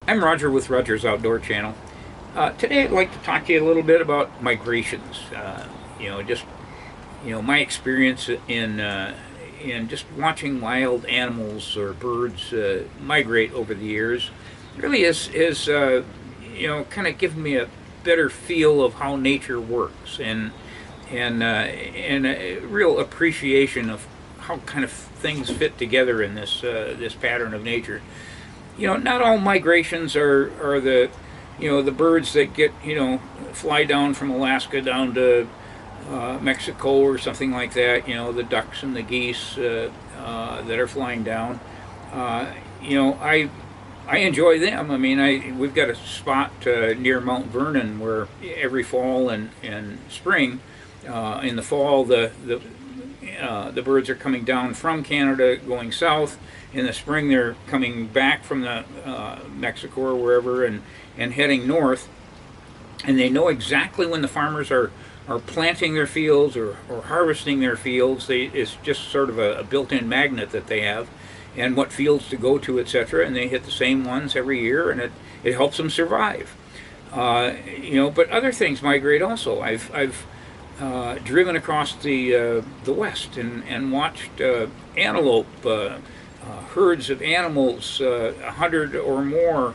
I'm Roger with Roger's Outdoor Channel. Today I'd like to talk to you a little bit about migrations. Just my experience in just watching wild animals or birds migrate over the years really is kind of given me a better feel of how nature works and a real appreciation of how kind of things fit together in this pattern of nature. Not all migrations are the birds that fly down from Alaska down to Mexico or something like that. The ducks and the geese that are flying down. I enjoy them. I mean, we've got a spot near Mount Vernon where every fall and spring, in the fall, the birds are coming down from Canada going south. In the spring, they're coming back from the Mexico or wherever and heading north. And they know exactly when the farmers are planting their fields or harvesting their fields. It's just sort of a built-in magnet that they have, and what fields to go to, etc. And they hit the same ones every year, and it helps them survive. But other things migrate also. I've driven across the west and watched antelope, herds of animals, 100 or more,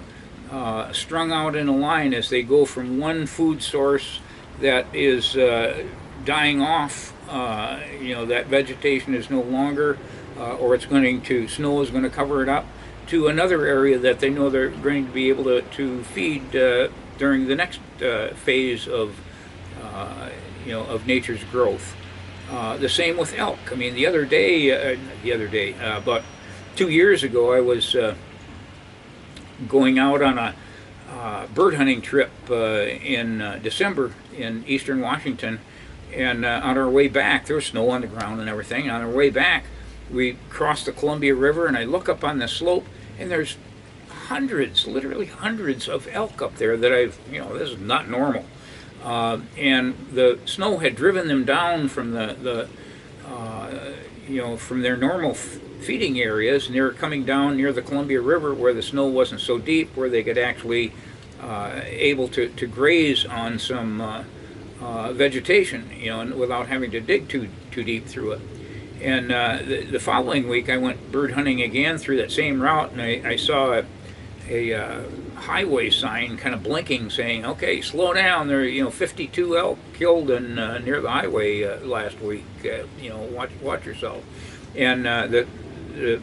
strung out in a line as they go from one food source that is dying off. That vegetation is no longer, or snow is going to cover it up, to another area that they know they're going to be able to feed during the next phase of nature's growth. The same with elk. I mean, about 2 years ago, I was going out on a bird hunting trip in December in eastern Washington, and on our way back, there was snow on the ground and everything. On our way back, we crossed the Columbia River, and I look up on the slope, and there's literally hundreds of elk up there that this is not normal. And the snow had driven them down from from their normal feeding areas, and they were coming down near the Columbia River where the snow wasn't so deep, where they could actually able to graze on some vegetation, and without having to dig too deep through it. And the following week, I went bird hunting again through that same route, and I saw a highway sign kind of blinking, saying, "Okay, slow down. There are 52 elk killed near the highway last week. Watch yourself." And the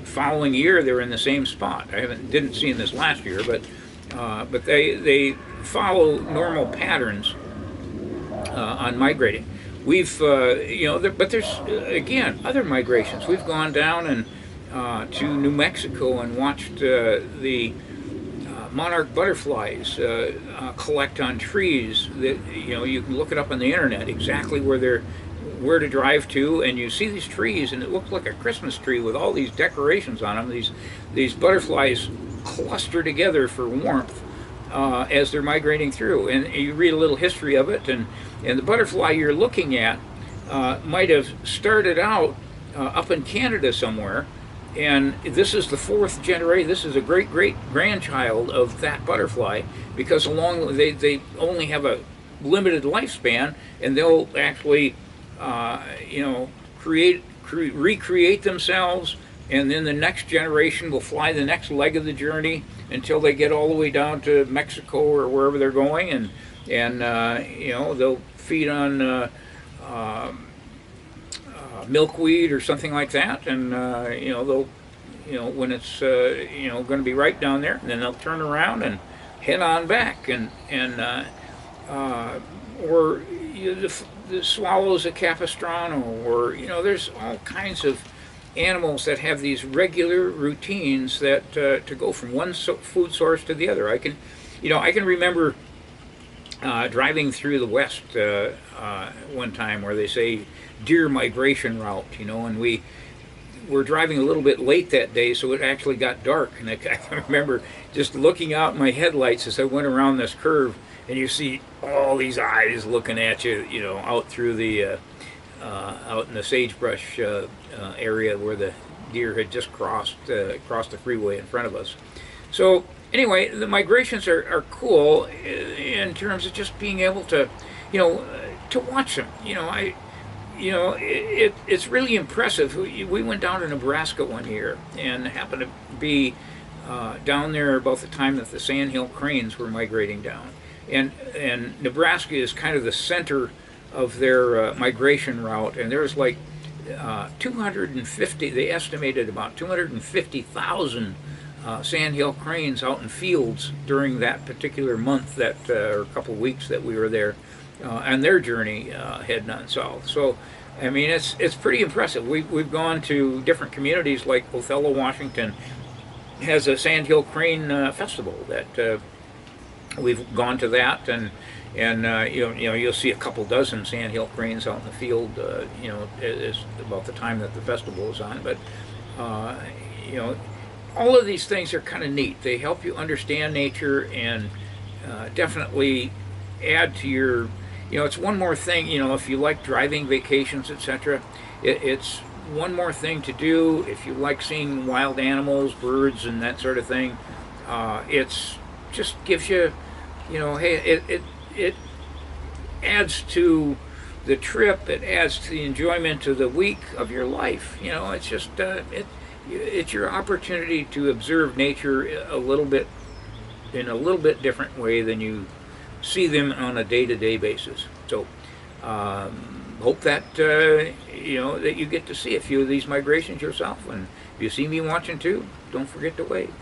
following year, they were in the same spot. I didn't see them this last year, but they follow normal patterns on migrating. But there's again other migrations. We've gone down to New Mexico and watched the Monarch Butterflies collect on trees. That you can look it up on the internet exactly where to drive to, and you see these trees, and it looks like a Christmas tree with all these decorations on them. These butterflies cluster together for warmth as they're migrating through, and you read a little history of it, and the butterfly you're looking at might have started out up in Canada somewhere. And this is the fourth generation. This is a great grandchild of that butterfly, because they only have a limited lifespan, and they'll actually recreate themselves, and then the next generation will fly the next leg of the journey until they get all the way down to Mexico or wherever they're going, and they'll feed on milkweed or something like that, and they'll when it's going to be right down there, and then they'll turn around and head on back, or the swallows at Capistrano, or there's all kinds of animals that have these regular routines that to go from one food source to the other. I can remember driving through the west one time where they say deer migration route, and we were driving a little bit late that day, so it actually got dark, and I remember just looking out my headlights as I went around this curve, and you see all these eyes looking at you, out through the out in the sagebrush area where the deer had just crossed the freeway in front of us. So anyway, the migrations are cool in terms of just being able to, to watch them. It's really impressive. We went down to Nebraska one year and happened to be down there about the time that the sandhill cranes were migrating down, and Nebraska is kind of the center of their migration route, and there's like 250. They estimated about 250,000 sandhill cranes out in fields during that particular month, or a couple of weeks that we were there, on their journey heading on south. So, I mean, it's pretty impressive. We've gone to different communities, like Othello, Washington, has a sandhill crane festival that we've gone to that, and you'll see a couple dozen sandhill cranes out in the field. Is about the time that the festival is on, but all of these things are kind of neat. They help you understand nature and definitely add to your, it's one more thing, if you like driving vacations, etc., it's one more thing to do. If you like seeing wild animals, birds, and that sort of thing, it's just gives you, hey, it adds to the trip. It adds to the enjoyment of the week of your life. It's just, it's your opportunity to observe nature a little bit, in a little bit different way than you see them on a day-to-day basis. So hope that that you get to see a few of these migrations yourself, and if you see me watching too, don't forget to wave.